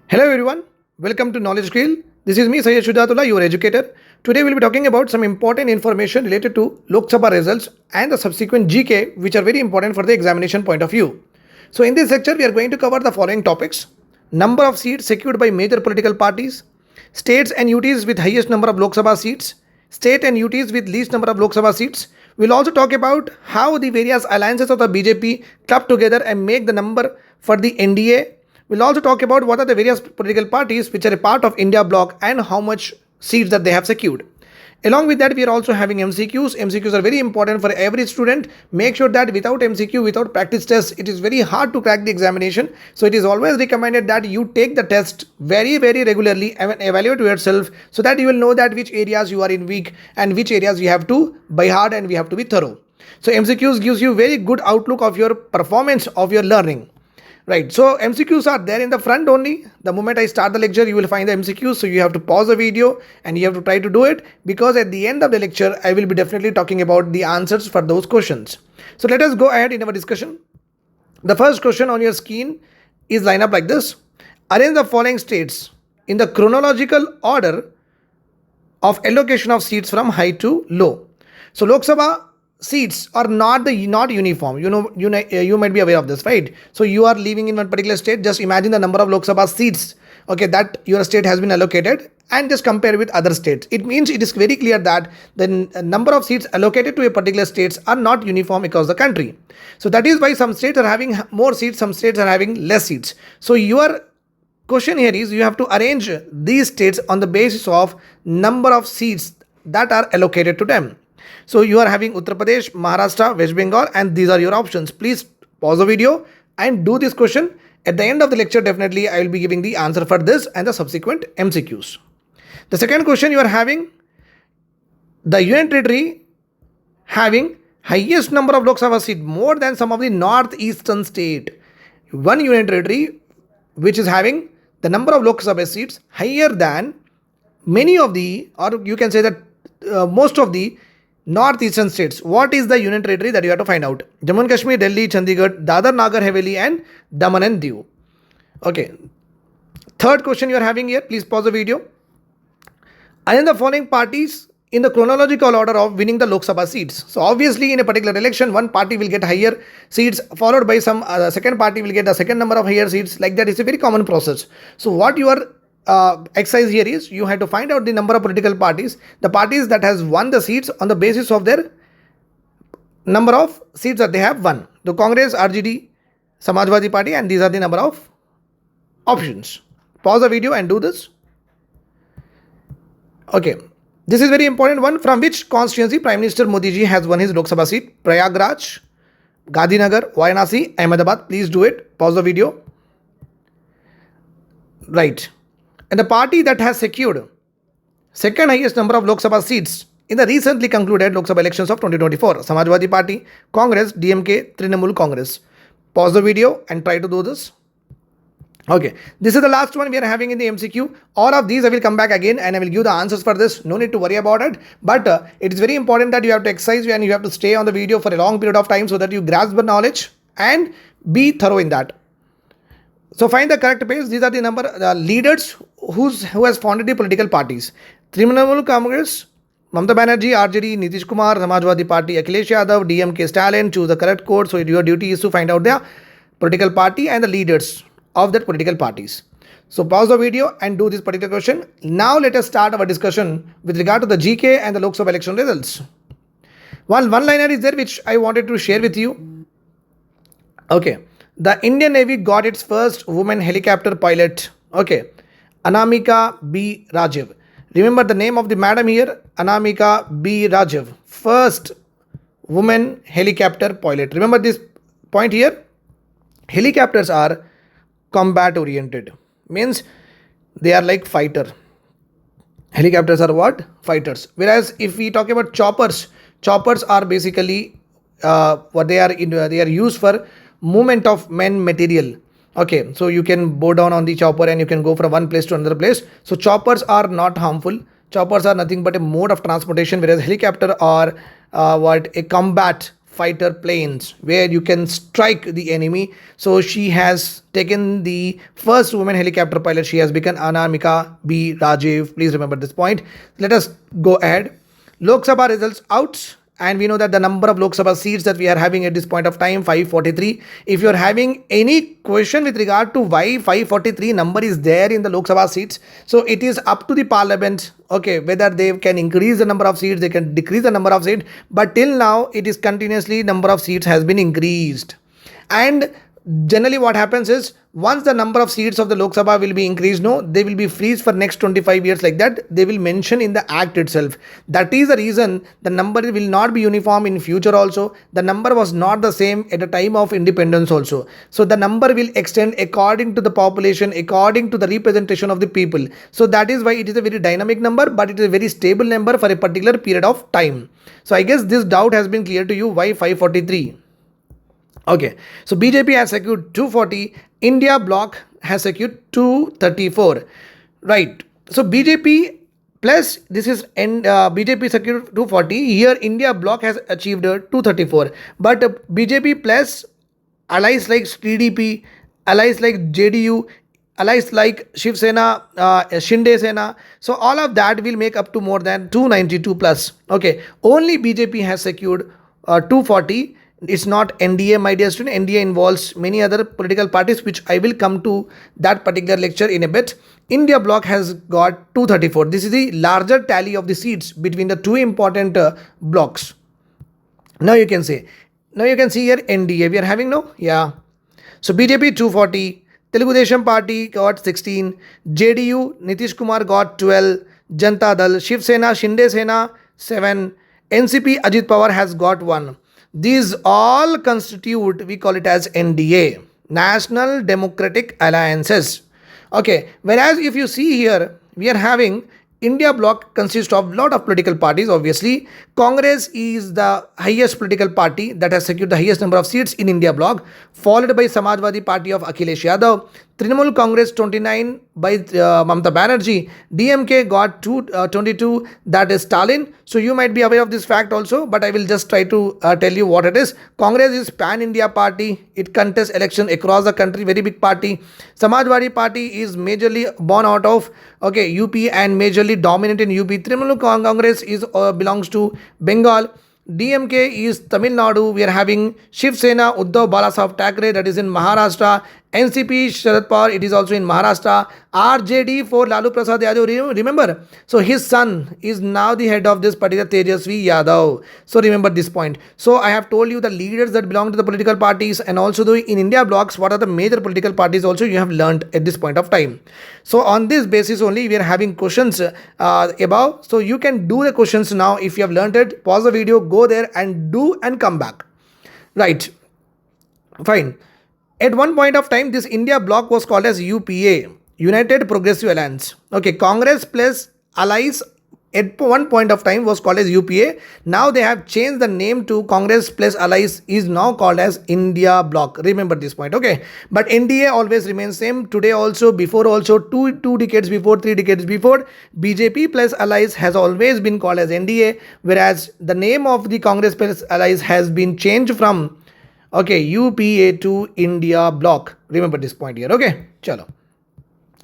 Hello everyone, welcome to Knowledge Grill. This is me Sayyid Shujatullah, your educator. Today we'll be talking about some important information related to Lok Sabha results and the subsequent GK which are very important for the examination point of view. So in this lecture we are going to cover the following topics: number of seats secured by major political parties, states and UTs with highest number of Lok Sabha seats, state and UTs with least number of Lok Sabha seats. We'll also talk about how the various alliances of the BJP club together and make the number for the NDA. We'll also talk about what are the various political parties which are a part of India bloc and how much seats that they have secured. Along with that, we are also having MCQs. MCQs are very important for every student. Make sure that without MCQ, without practice tests, it is very hard to crack the examination. So it is always recommended that you take the test very regularly and evaluate yourself so that you will know that which areas you are in weak and which areas you have to by hard and we have to be thorough. So MCQs gives you very good outlook of your performance of your learning. Right, so MCQs are there in the front only. The moment I start the lecture, you will find the MCQs. So you have to pause the video and you have to try to do it, because at the end of the lecture, I will be definitely talking about the answers for those questions. So let us go ahead in our discussion. The first question on your screen is lined up like this. Arrange the following states in the chronological order of allocation of seats from high to low. So Lok Sabha seats are not uniform. You might be aware of this, right? So you are living in one particular state. Just imagine the number of Lok Sabha seats, okay, that your state has been allocated, and just compare with other states. It means it is very clear that the number of seats allocated to a particular states are not uniform across the country. So that is why some states are having more seats, some states are having less seats. So your question here is you have to arrange these states on the basis of number of seats that are allocated to them. So you are having Uttar Pradesh, Maharashtra, West Bengal, and these are your options. Please pause the video and do this question. At the end of the lecture, definitely I will be giving the answer for this and the subsequent MCQs. The second question, you are having the Union Territory having highest number of Lok Sabha seats, more than some of the northeastern state. One Union Territory which is having the number of Lok Sabha seats higher than many of the, or you can say that most of the northeastern states. What is the Union Territory that you have to find out? Jammu and Kashmir, Delhi, Chandigarh, Dadar, Nagar Haveli, and Daman and Diu. Okay. Third question you are having here. Please pause the video. And the following parties in the chronological order of winning the Lok Sabha seats. So obviously in a particular election, one party will get higher seats, followed by some second party will get the second number of higher seats. Like that, it's a very common process. So what you are exercise here is you have to find out the number of political parties, the parties that has won the seats on the basis of their number of seats that they have won. The Congress, RJD, Samajwadi Party, and these are the number of options. Pause the video and do this. Okay, this is very important one. From which constituency Prime Minister Modi ji has won his Lok Sabha seat? Prayagraj, Gandhinagar, Varanasi, Ahmedabad. Please do it. Pause the video. Right. And the party that has secured second highest number of Lok Sabha seats in the recently concluded Lok Sabha elections of 2024, Samajwadi Party, Congress, DMK, Trinamool Congress. Pause the video and try to do this. Okay, this is the last one we are having in the MCQ. All of these I will come back again and I will give the answers for this. No need to worry about it. But it is very important that you have to exercise and you have to stay on the video for a long period of time so that you grasp the knowledge and be thorough in that. So find the correct page. These are the number leaders who has founded the political parties. Trinamool Congress, Mamata Banerjee, RJD, Nitish Kumar, Samajwadi Party, Akhilesh Yadav, DMK, Stalin. Choose the correct code. So your duty is to find out the political party and the leaders of that political parties. So pause the video and do this particular question. Now let us start our discussion with regard to the GK and the Lok Sabha election results. One liner is there which I wanted to share with you. Okay. The Indian Navy got its first woman helicopter pilot. Okay. Anamika B. Rajiv. Remember the name of the madam here? Anamika B. Rajiv. First woman helicopter pilot. Remember this point here? Helicopters are combat oriented. Means they are like fighter. Helicopters are what? Fighters. Whereas if we talk about choppers are basically what they are used for movement of men material. Okay, so you can bow down on the chopper and you can go from one place to another place. So choppers are not harmful. Choppers are nothing but a mode of transportation, whereas helicopter are a combat fighter planes where you can strike the enemy. So she has taken the first woman helicopter pilot. She has become Anamika B. Rajiv. Please remember this point. Let us go ahead. Lok Sabha results out. And we know that the number of Lok Sabha seats that we are having at this point of time, 543. If you are having any question with regard to why 543 number is there in the Lok Sabha seats, so it is up to the parliament, okay, whether they can increase the number of seats, they can decrease the number of seats. But till now, it is continuously number of seats has been increased. And generally what happens is, once the number of seats of the Lok Sabha will be increased, no, they will be freeze for next 25 years like that. They will mention in the act itself. That is the reason the number will not be uniform in future also. The number was not the same at the time of independence also. So the number will extend according to the population, according to the representation of the people. So that is why it is a very dynamic number, but it is a very stable number for a particular period of time. So I guess this doubt has been clear to you. Why 543? Okay, so BJP has secured 240, India bloc has secured 234, right? So BJP plus this is BJP secured 240, here India bloc has achieved 234, but BJP plus allies like TDP, allies like JDU, allies like Shiv Sena, Shinde Sena, so all of that will make up to more than 292 plus. Okay, only BJP has secured 240. It's not NDA, my dear student. NDA involves many other political parties, which I will come to that particular lecture in a bit. India bloc has got 234. This is the larger tally of the seats between the two important blocks. Now you can see here NDA. We are having no? Yeah. So BJP 240. Telugu Desam Party got 16. JDU, Nitish Kumar got 12. Janata Dal, Shiv Sena, Shinde Sena 7. NCP, Ajit Pawar has got 1. These all constitute, we call it as NDA, National Democratic Alliances. Okay, whereas if you see here, we are having India bloc consists of lot of political parties. Obviously, Congress is the highest political party that has secured the highest number of seats in India bloc, followed by Samajwadi Party of Akhilesh Yadav, Trinamool Congress 29 by Mamata Banerjee, DMK got 22, that is Stalin. So you might be aware of this fact also, but I will just try to tell you what it is. Congress is pan-India party. It contests election across the country, very big party. Samajwadi Party is majorly born out of UP and majorly dominant in UP. Trinamool Congress is belongs to Bengal. DMK is Tamil Nadu. We are having Shiv Sena, Uddhav Balasaheb Thackeray, that is in Maharashtra. NCP, Sharad Pawar, it is also in Maharashtra. RJD for Lalu Prasad Yadav, remember? So his son is now the head of this particular Tejasvi Yadav. So remember this point. So I have told you the leaders that belong to the political parties, and also in India blocks, what are the major political parties also you have learned at this point of time. So on this basis only we are having questions above. So you can do the questions now. If you have learned it, pause the video, go there and do and come back. Right. Fine. At one point of time, this India bloc was called as UPA, United Progressive Alliance. Okay, Congress plus allies at one point of time was called as UPA. Now they have changed the name to Congress plus allies is now called as India bloc. Remember this point, okay? But NDA always remains same. Today also, before also, two decades before, 3 decades before, BJP plus allies has always been called as NDA, whereas the name of the Congress plus allies has been changed from UPA to India bloc. Remember this point here. Okay, chalo.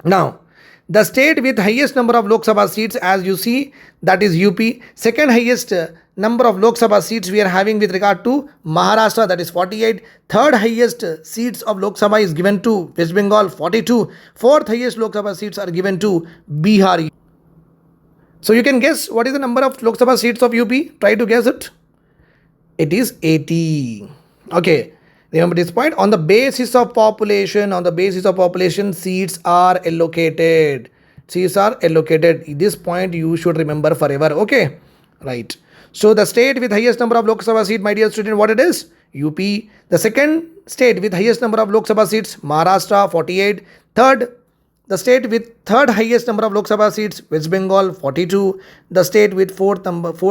Now, the state with highest number of Lok Sabha seats, as you see, that is UP. Second highest number of Lok Sabha seats we are having with regard to Maharashtra, that is 48. Third highest seats of Lok Sabha is given to West Bengal, 42. Fourth highest Lok Sabha seats are given to Bihar. So you can guess what is the number of Lok Sabha seats of UP. Try to guess it. It is 80. Okay, remember this point. On the basis of population, seats are allocated. This point you should remember forever. Okay, right. So the state with highest number of Lok Sabha seats, my dear student, what it is? UP. The second state with highest number of Lok Sabha seats, Maharashtra, 48. Third, the state with third highest number of Lok Sabha seats, West Bengal, 42. The state with fourth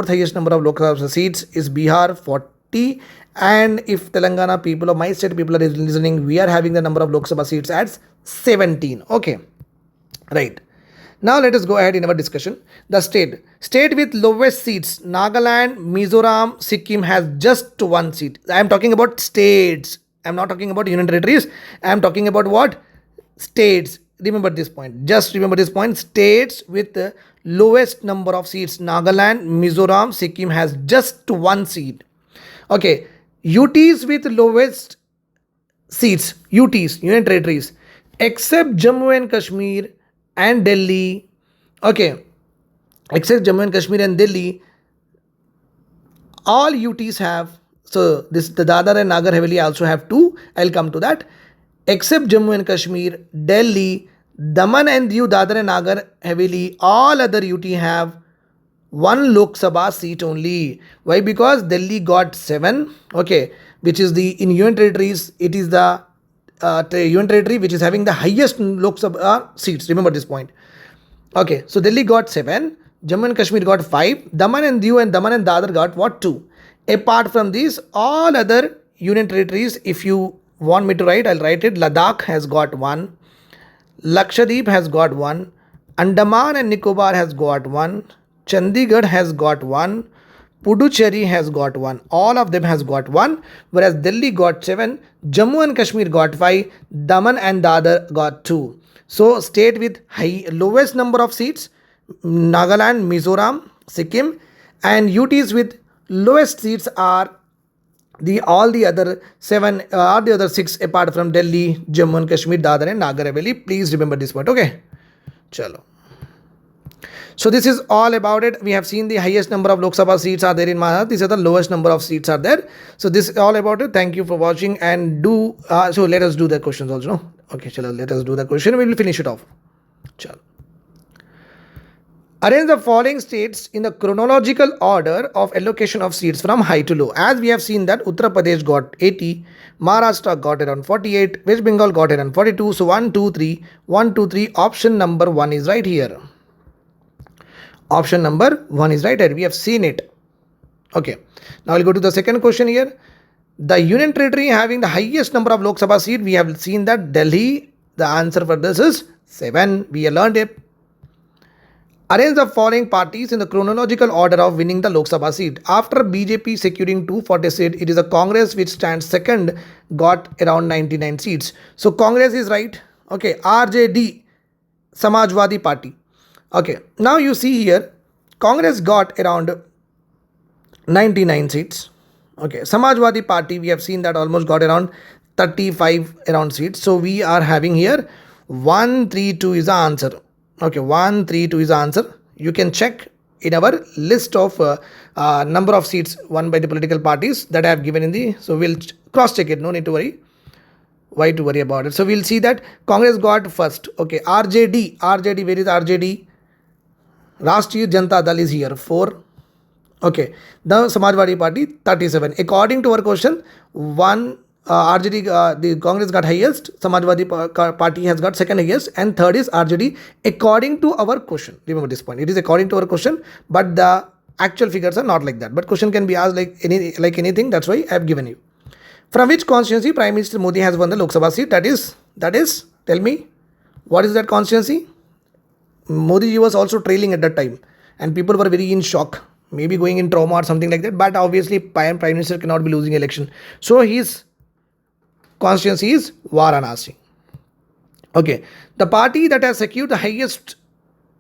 highest number of Lok Sabha seats is Bihar, 40. And if Telangana people or my state people are listening, we are having the number of Lok Sabha seats at 17. Okay, right. Now let us go ahead in our discussion. The state. State with lowest seats, Nagaland, Mizoram, Sikkim has just one seat. I am talking about states. I am not talking about union territories. I am talking about what? States. Remember this point. Just remember this point. States with the lowest number of seats, Nagaland, Mizoram, Sikkim has just one seat. Okay. UTs with lowest seats, UTs, Union Territories, except Jammu and Kashmir and Delhi. Okay. Except Jammu and Kashmir and Delhi, all UTs have, so this the Dadar and Nagar Haveli also have two. I'll come to that. Except Jammu and Kashmir, Delhi, Daman and Diu, Dadar and Nagar Haveli, all other UT have one Lok Sabha seat only. Why? Because Delhi got 7, okay, which is the, in Union Territories, it is the Union Territory which is having the highest Lok Sabha seats. Remember this point. Okay, so Delhi got 7, Jammu and Kashmir got 5, Daman and Diu and Daman and Dadar got what? 2. Apart from these, all other Union Territories, if you want me to write, I'll write it. Ladakh has got 1, Lakshadweep has got 1, Andaman and Nicobar has got 1, Chandigarh has got 1, Puducherry has got 1. All of them has got 1, whereas Delhi got 7, Jammu and Kashmir got 5, Daman and Dadar got 2. So state with lowest number of seats, Nagaland, Mizoram, Sikkim, and UTs with lowest seats are all the other 7 or the other 6 apart from Delhi, Jammu and Kashmir, Dadar and Nagar Haveli. Please remember this point. Okay. Chalo. So this is all about it. We have seen the highest number of Lok Sabha seats are there in Maharashtra. These are the lowest number of seats are there. So this is all about it. Thank you for watching, and so let us do the questions also. No? Okay, chalo, let us do the question. We will finish it off. Chalo. Arrange the following states in the chronological order of allocation of seats from high to low. As we have seen that Uttar Pradesh got 80, Maharashtra got around 48, West Bengal got around 42. So 1, 2, 3, 1, 2, 3. Option number 1 is right here. Option number 1 is right here. We have seen it. Okay. Now we'll go to the second question here. The Union Territory having the highest number of Lok Sabha seats, we have seen that Delhi, the answer for this is 7. We have learned it. Arrange the following parties in the chronological order of winning the Lok Sabha seat. After BJP securing 240 seats, it is a Congress which stands second, got around 99 seats. So Congress is right. Okay, RJD, Samajwadi Party. Okay, now you see here, Congress got around 99 seats. Okay, Samajwadi Party, we have seen that almost got around 35 around seats. So we are having here 132 is the answer. Okay, 132 is the answer. You can check in our list of number of seats won by the political parties that I have given in the, so we'll cross check it, no need to worry. Why to worry about it? So we'll see that Congress got first. Okay, RJD, where is RJD? Rashtriya Janata Dal is here, 4. Okay, the Samajwadi Party, 37. According to our question, RJD, the Congress got highest, Samajwadi Party has got second highest, and third is RJD according to our question. Remember this point. It is according to our question, but the actual figures are not like that. But question can be asked like anything. That's why I have given you. From which constituency Prime Minister Modi has won the Lok Sabha seat? That is, tell me, what is that constituency? Modi ji was also trailing at that time, and people were very in shock, maybe going in trauma or something like that. But obviously, Prime Minister cannot be losing election. So his constituency is Varanasi. Okay, the party that has secured the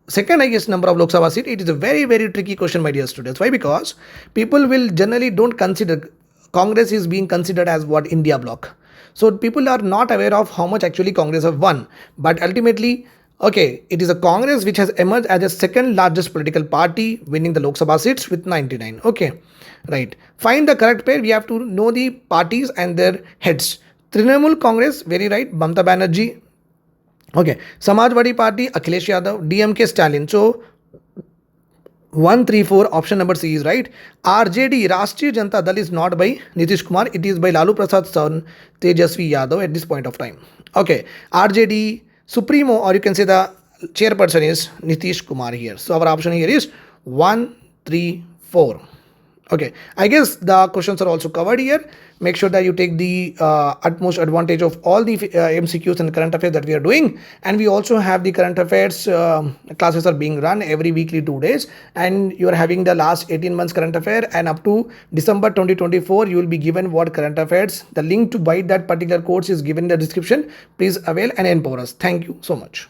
second highest number of Lok Sabha seats, it is a very, very tricky question, my dear students. Why? Because people will generally don't consider Congress is being considered as what India bloc. So people are not aware of how much actually Congress have won. But ultimately, okay, it is a Congress which has emerged as the second largest political party, winning the Lok Sabha seats with 99. Okay, right. Find the correct pair. We have to know the parties and their heads. Trinamool Congress, very right, Mamata Banerjee. Okay, Samajwadi Party, Akhilesh Yadav, DMK Stalin. So 134, option number C is right. RJD, Rashtriya Janata Dal, is not by Nitish Kumar. It is by Lalu Prasad's son, Tejasvi Yadav at this point of time. Okay, RJD Supremo, or you can say the chairperson is Nitish Kumar here. So our option here is 1, 3, 4. Okay, I guess the questions are also covered here. Make sure that you take the utmost advantage of all the MCQs and current affairs that we are doing. And we also have the current affairs classes are being run every weekly 2 days. And you are having the last 18 months current affair, and up to December 2024, you will be given what current affairs. The link to buy that particular course is given in the description. Please avail and empower us. Thank you so much.